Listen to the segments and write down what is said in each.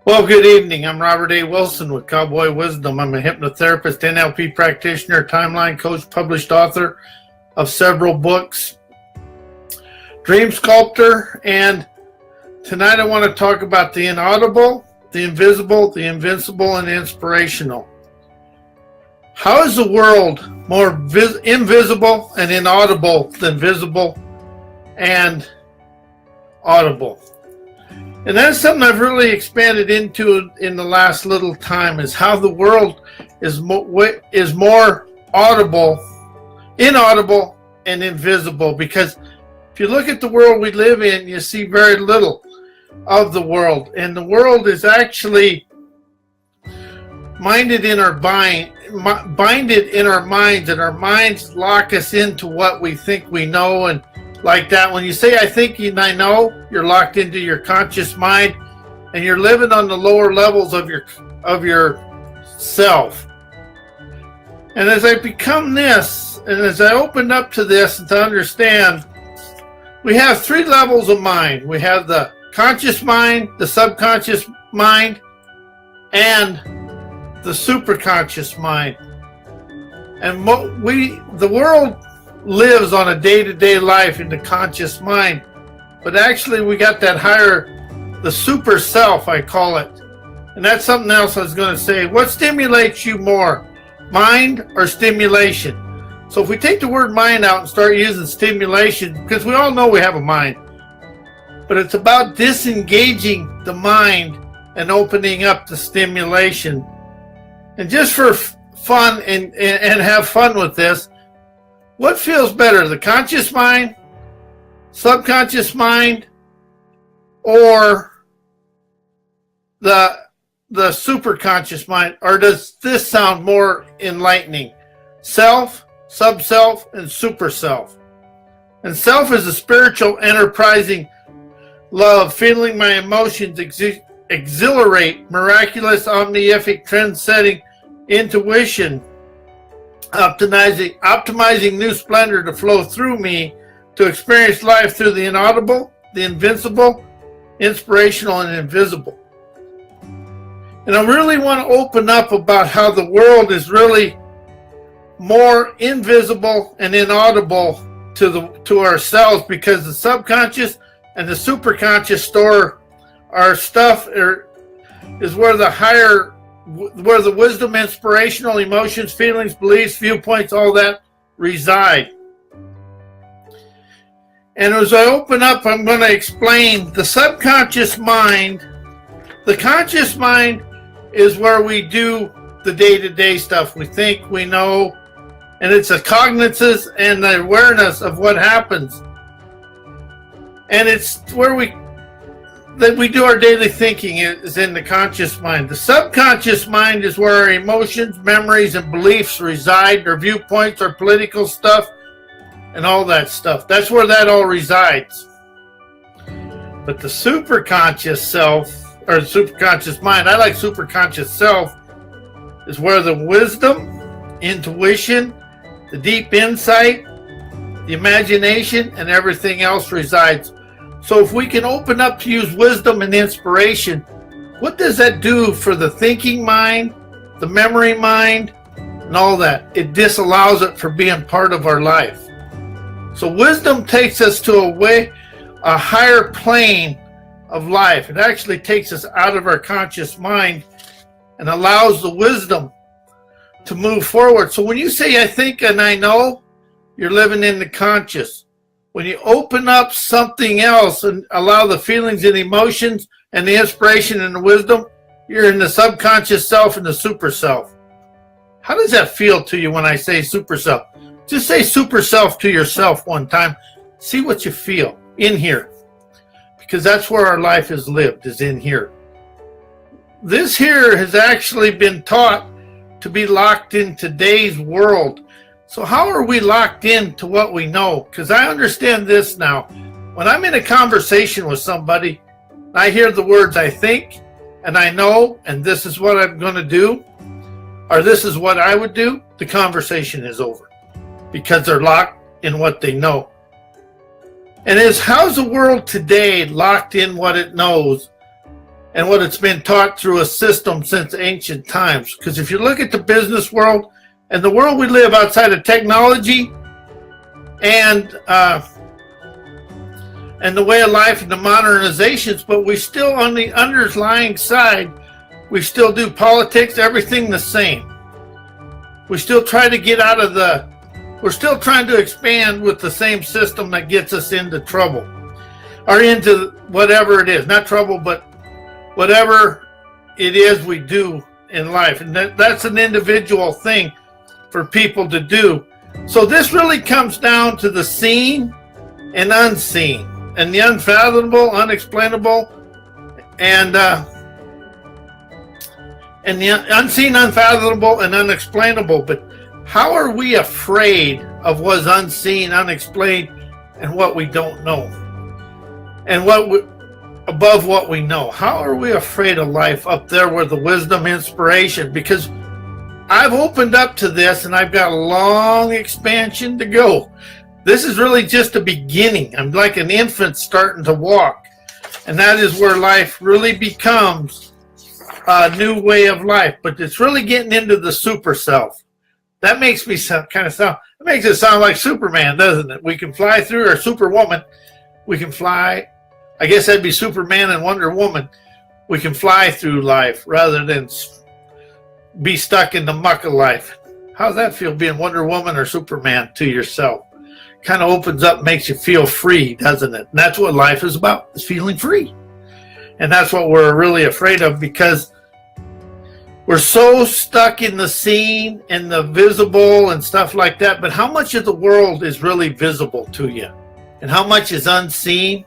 Well, good evening. I'm Robert A. Wilson with Cowboy Wisdom. I'm a hypnotherapist, NLP practitioner, timeline coach, published author of several books, dream sculptor, and tonight I want to talk about the inaudible, the invisible, the invincible, and inspirational. How is the world more invisible and inaudible than visible and audible? And that's something I've really expanded into in the last little time, is how the world is more inaudible, and invisible. Because if you look at the world we live in, you see very little of the world. And the world is actually binded in our minds, and our minds lock us into what we think we know. And like that, when you say I think and I know, you're locked into your conscious mind, and you're living on the lower levels of your self. And as I become this, and as I opened up to this and to understand, we have three levels of mind. We have the conscious mind, the subconscious mind, and the superconscious mind. And the world lives on a day-to-day life in the conscious mind, but actually we got that higher, the super self, I call it. And that's something else I was going to say. What stimulates you more, mind or stimulation? So if we take the word mind out and start using stimulation, because we all know we have a mind, but it's about disengaging the mind and opening up the stimulation. And just for fun and have fun with this, what feels better, the conscious mind, subconscious mind, or the superconscious mind? Or does this sound more enlightening? Self, sub-self, and super self. And self is a spiritual, enterprising love, feeling my emotions exhilarate, miraculous, omnific, trend-setting intuition, optimizing new splendor to flow through me to experience life through the inaudible, the invincible, inspirational, and invisible. And I really want to open up about how the world is really more invisible and inaudible to ourselves, because the subconscious and the superconscious store our stuff, is where the wisdom, inspirational, emotions, feelings, beliefs, viewpoints, all that reside. And as I open up, I'm going to explain the subconscious mind. The conscious mind is where we do the day-to-day stuff. We think, we know, and it's a cognizance and the awareness of what happens. And it's where we do our daily thinking, is in the conscious mind. The subconscious mind is where our emotions, memories, and beliefs reside, our viewpoints, our political stuff, and all that stuff. That's where that all resides. But the superconscious self, or the superconscious mind, I like superconscious self, is where the wisdom, intuition, the deep insight, the imagination, and everything else resides. So if we can open up to use wisdom and inspiration, what does that do for the thinking mind, the memory mind, and all that? It disallows it from being part of our life. So wisdom takes us to a higher plane of life. It actually takes us out of our conscious mind and allows the wisdom to move forward. So when you say I think and I know, you're living in the conscious. When you open up something else and allow the feelings and emotions and the inspiration and the wisdom, you're in the subconscious self and the super self. How does that feel to you when I say super self? Just say super self to yourself one time. See what you feel in here. Because that's where our life is lived, is in here. This here has actually been taught to be locked in today's world. So how are we locked into what we know? Because I understand this now. When I'm in a conversation with somebody, I hear the words I think and I know, and this is what I'm going to do, or this is what I would do, the conversation is over. Because they're locked in what they know. And how's the world today locked in what it knows? and what it's been taught through a system since ancient times. Because if you look at the business world and the world we live outside of technology and the way of life and the modernizations, but we still, on the underlying side, we still do politics, everything the same. We still try to get out of we're still trying to expand with the same system that gets us into trouble, or into whatever it is, not trouble, but whatever it is we do in life. And that's an individual thing for people to do. So this really comes down to the seen and unseen, and the unfathomable, unexplainable, and the unseen, unfathomable, and unexplainable. But how are we afraid of what's unseen, unexplained, and what we don't know, and above what we know? How are we afraid of life up there where the wisdom, inspiration? Because I've opened up to this, and I've got a long expansion to go. This is really just a beginning. I'm like an infant starting to walk, and that is where life really becomes a new way of life. But it's really getting into the super self. That makes me it makes it sound like Superman, doesn't it? We can fly through, or Superwoman. We can fly. I guess that'd be Superman and Wonder Woman. We can fly through life rather than be stuck in the muck of life. How's that feel, being Wonder Woman or Superman to yourself? Kind of opens up, makes you feel free, doesn't it? And that's what life is about, is feeling free. And that's what we're really afraid of, because we're so stuck in the seen and the visible and stuff like that. But how much of the world is really visible to you? And how much is unseen,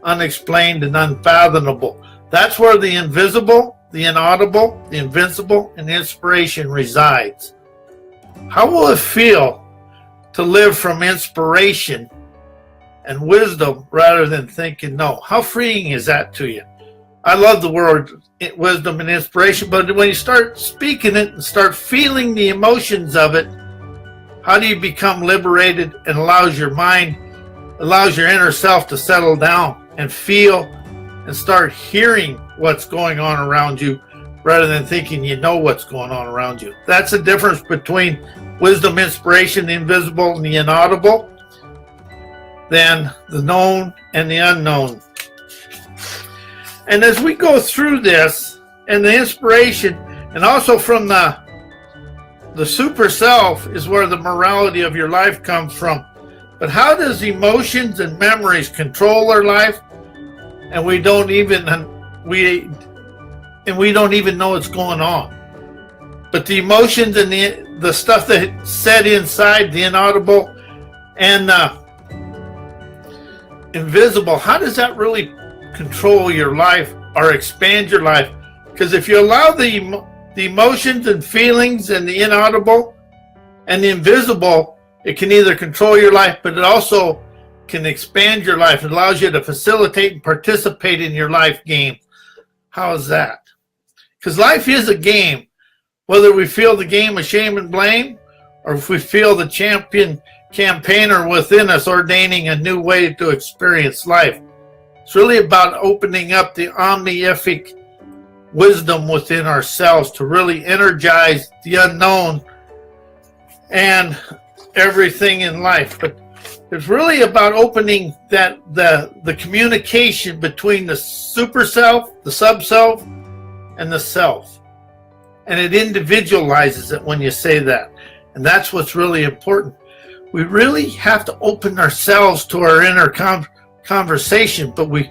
unexplained, and unfathomable? That's where the invisible, the inaudible, the invincible, and the inspiration resides. How will it feel to live from inspiration and wisdom rather than thinking no? How freeing is that to you? I love the word wisdom and inspiration, but when you start speaking it and start feeling the emotions of it, how do you become liberated and allows your inner self to settle down and feel and start hearing what's going on around you rather than thinking you know what's going on around you? That's the difference between wisdom, inspiration, the invisible, and the inaudible, than the known and the unknown. And as we go through this, and the inspiration, and also from the super self is where the morality of your life comes from. But how does emotions and memories control our life, and we don't even know what's going on? But the emotions and the stuff that's said inside, the inaudible and invisible, how does that really control your life or expand your life? Because if you allow the emotions and feelings and the inaudible and the invisible, it can either control your life, but it also can expand your life. It allows you to facilitate and participate in your life game. How is that? Because life is a game. Whether we feel the game of shame and blame, or if we feel the champion campaigner within us ordaining a new way to experience life. It's really about opening up the omnific wisdom within ourselves to really energize the unknown and everything in life. But it's really about opening that the communication between the super self, the sub self, and the self. And it individualizes it when you say that. And that's what's really important. We really have to open ourselves to our inner conversation, but we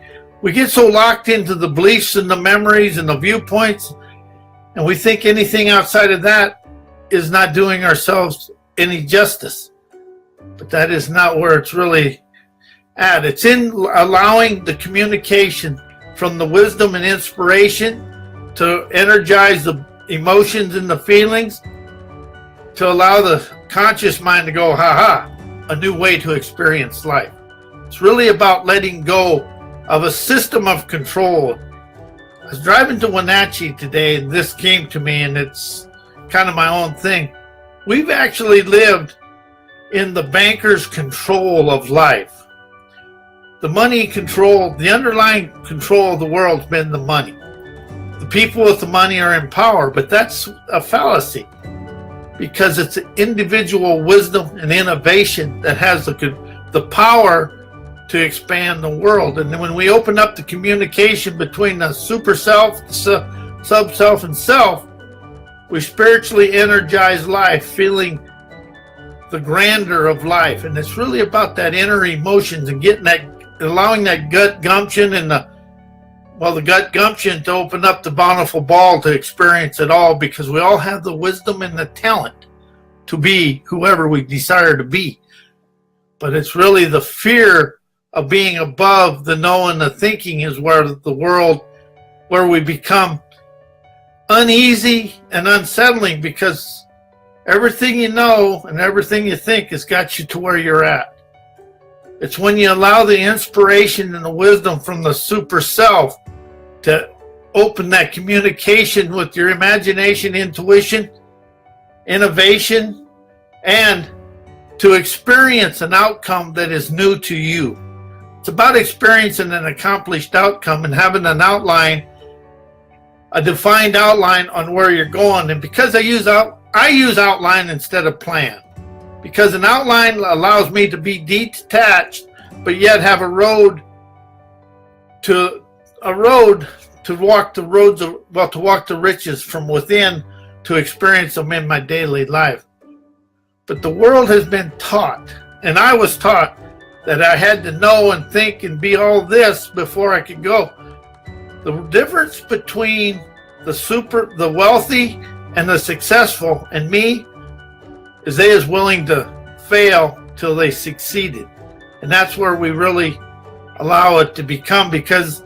get so locked into the beliefs and the memories and the viewpoints, and we think anything outside of that is not doing ourselves any justice. But that is not where it's really at. It's in allowing the communication from the wisdom and inspiration to energize the emotions and the feelings, to allow the conscious mind to go, a new way to experience life. It's really about letting go of a system of control. I was driving to Wenatchee today, and this came to me, and it's kind of my own thing. We've actually lived in the banker's control of life. The money control, the underlying control of the world's been the money. the people with the money are in power, but that's a fallacy, because it's individual wisdom and innovation that has the power to expand the world. And then when we open up the communication between the super self, sub-self, and self, we spiritually energize life, feeling the grandeur of life. And it's really about that inner emotions and getting that, allowing that gut gumption and the gut gumption to open up the bountiful ball to experience it all, because we all have the wisdom and the talent to be whoever we desire to be. But it's really the fear of being above the knowing, the thinking is where the world, where we become uneasy and unsettling, because everything you know and everything you think has got you to where you're at. It's when you allow the inspiration and the wisdom from the super self to open that communication with your imagination, intuition, innovation, and to experience an outcome that is new to you. It's about experiencing an accomplished outcome and having an outline, a defined outline on where you're going. And because I use outline instead of plan, because an outline allows me to be detached, but yet have a road to walk the riches from within, to experience them in my daily life. But the world has been taught, and I was taught, that I had to know and think and be all this before I could go. The difference between the wealthy and the successful and me is they is willing to fail till they succeeded. And that's where we really allow it to become, because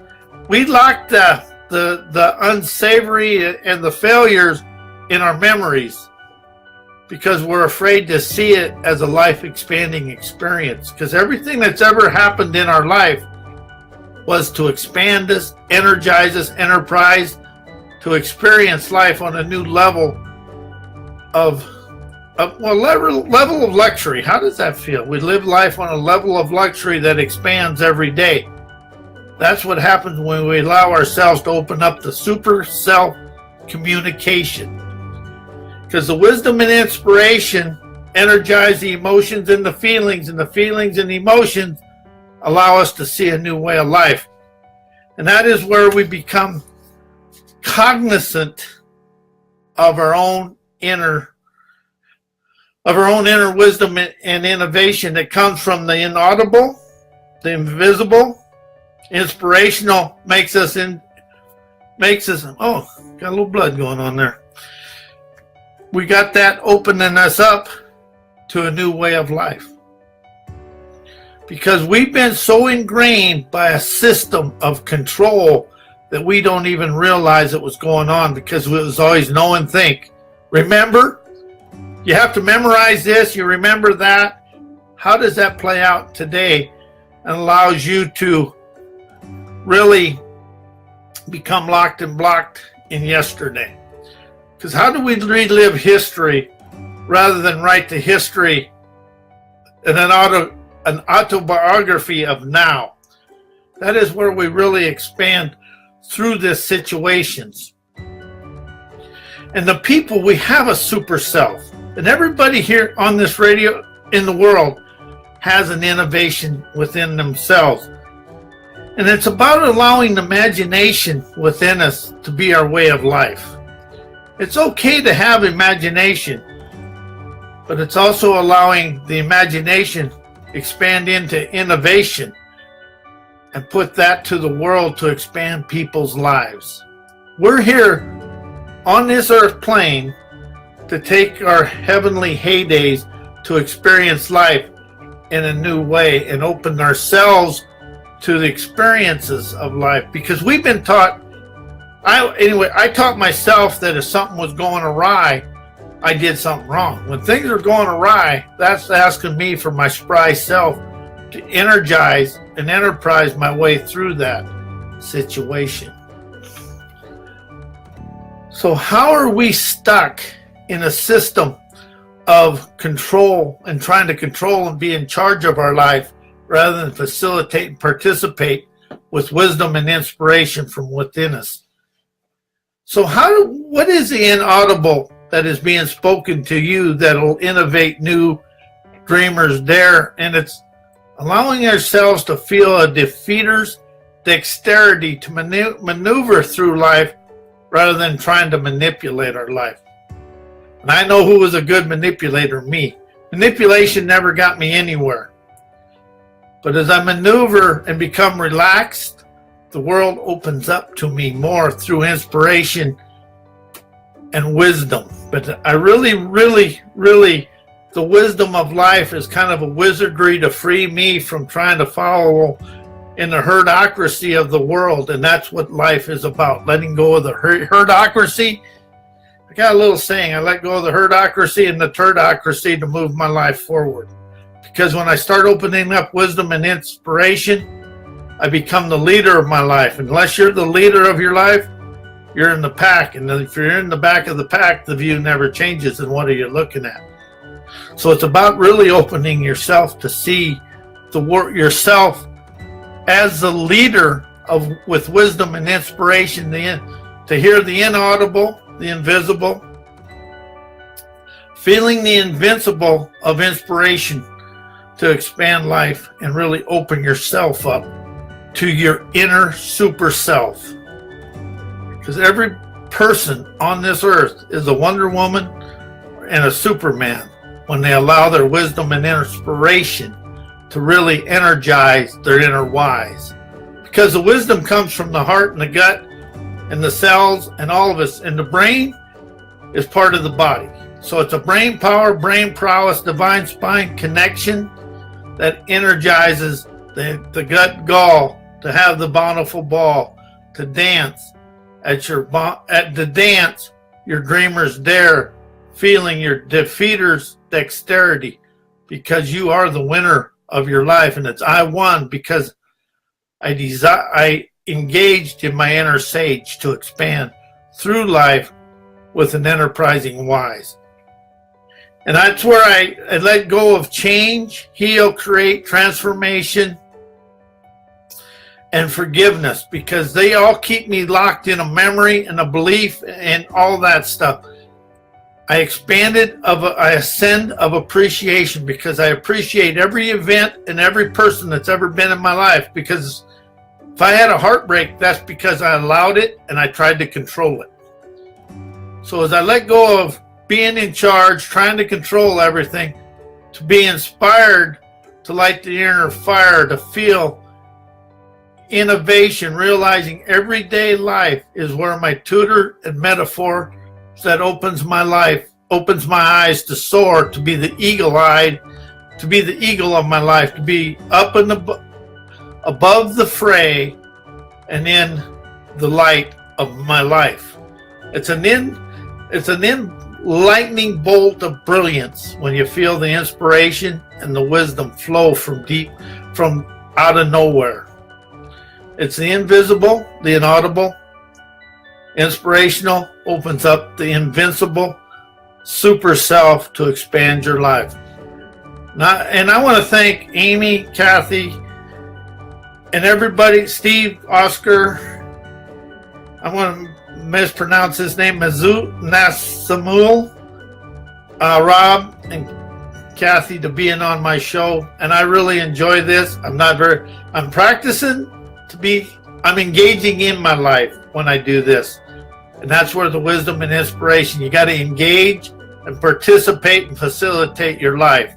we lock the unsavory and the failures in our memories, because we're afraid to see it as a life-expanding experience. Because everything that's ever happened in our life was to expand us, energize us, enterprise, to experience life on a new level level of luxury. How does that feel? We live life on a level of luxury that expands every day. That's what happens when we allow ourselves to open up the super self communication. Because the wisdom and inspiration energize the emotions and the feelings, and the feelings and emotions allow us to see a new way of life. And that is where we become cognizant of our own inner wisdom and innovation that comes from the inaudible, the invisible. Inspirational makes us oh, got a little blood going on there. We got that opening us up to a new way of life, because we've been so ingrained by a system of control that we don't even realize it was going on, because it was always know and think. Remember, you have to memorize this, you remember that. How does that play out today, and allows you to really become locked and blocked in yesterday? Because how do we relive history rather than write the history and an autobiography of now? That is where we really expand through these situations. And the people, we have a super self. And everybody here on this radio in the world has an innovation within themselves. And it's about allowing the imagination within us to be our way of life. It's okay to have imagination, but it's also allowing the imagination expand into innovation and put that to the world to expand people's lives. We're here on this earth plane to take our heavenly heydays to experience life in a new way and open ourselves to the experiences of life, because we've been taught. I taught myself that if something was going awry, I did something wrong. When things are going awry, that's asking me for my spry self to energize and enterprise my way through that situation. So how are we stuck in a system of control and trying to control and be in charge of our life, rather than facilitate and participate with wisdom and inspiration from within us? So what is the inaudible that is being spoken to you that'll innovate new dreamers dare? And it's allowing ourselves to feel a defeater's dexterity to maneuver through life rather than trying to manipulate our life. And I know who was a good manipulator, me. Manipulation never got me anywhere. But as I maneuver and become relaxed, the world opens up to me more through inspiration and wisdom. But I really, the wisdom of life is kind of a wizardry to free me from trying to follow in the herdocracy of the world. And that's what life is about, letting go of the herdocracy. I got a little saying, I let go of the herdocracy and the turdocracy to move my life forward. Because when I start opening up wisdom and inspiration, I become the leader of my life. Unless you're the leader of your life, you're in the pack. And if you're in the back of the pack, the view never changes. And what are you looking at? So it's about really opening yourself to see yourself as the leader with wisdom and inspiration, to hear the inaudible, the invisible, feeling the invincible of inspiration to expand life and really open yourself up to your inner super self. Because every person on this earth is a Wonder Woman and a Superman when they allow their wisdom and inspiration to really energize their inner whys. Because the wisdom comes from the heart and the gut and the cells and all of us. And the brain is part of the body. So it's a brain power, brain prowess, divine spine connection that energizes the gut gall to have the bountiful ball, to dance at the dance, your dreamers dare, feeling your defeater's dexterity, because you are the winner of your life. And it's I won because I engaged in my inner sage to expand through life with an enterprising wise. And that's where I let go of change, heal, create, transformation, and forgiveness, because they all keep me locked in a memory and a belief and all that stuff. I ascend of appreciation, because I appreciate every event and every person that's ever been in my life. Because if I had a heartbreak, that's because I allowed it and I tried to control it. So as I let go of being in charge, trying to control everything, to be inspired to light the inner fire, to feel innovation, realizing everyday life is where my tutor and metaphor that opens my eyes to soar, to be the eagle-eyed, to be the eagle of my life, to be up and above the fray and in the light of my life. It's an lightning bolt of brilliance when you feel the inspiration and the wisdom flow from out of nowhere. It's the invisible, the inaudible. Inspirational opens up the invincible super self to expand your life. And I want to thank Amy, Kathy, and everybody, Steve, Oscar. I want to mispronounce his name, Nasamul, Rob, and Kathy, to being on my show. And I really enjoy this. I'm practicing I'm engaging in my life when I do this. And that's where the wisdom and inspiration, you got to engage and participate and facilitate your life.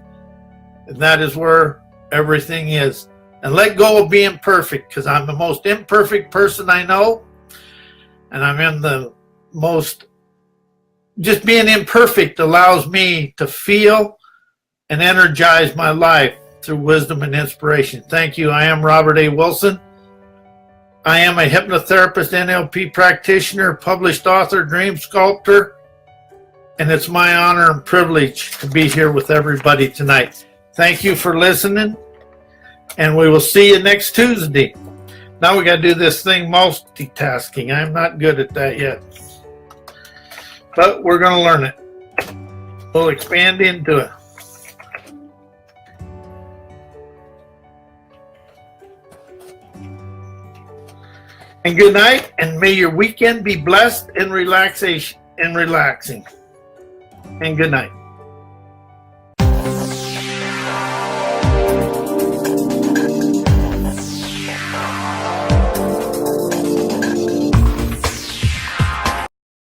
And that is where everything is. And let go of being perfect, because I'm the most imperfect person I know. And I'm in the most, just being imperfect allows me to feel and energize my life through wisdom and inspiration. Thank you. I am Robert A. Wilson. I am a hypnotherapist, NLP practitioner, published author, dream sculptor, and it's my honor and privilege to be here with everybody tonight. Thank you for listening, and we will see you next Tuesday. Now we got to do this thing multitasking. I'm not good at that yet, but we're going to learn it. We'll expand into it. And good night, and may your weekend be blessed and relaxing. And good night.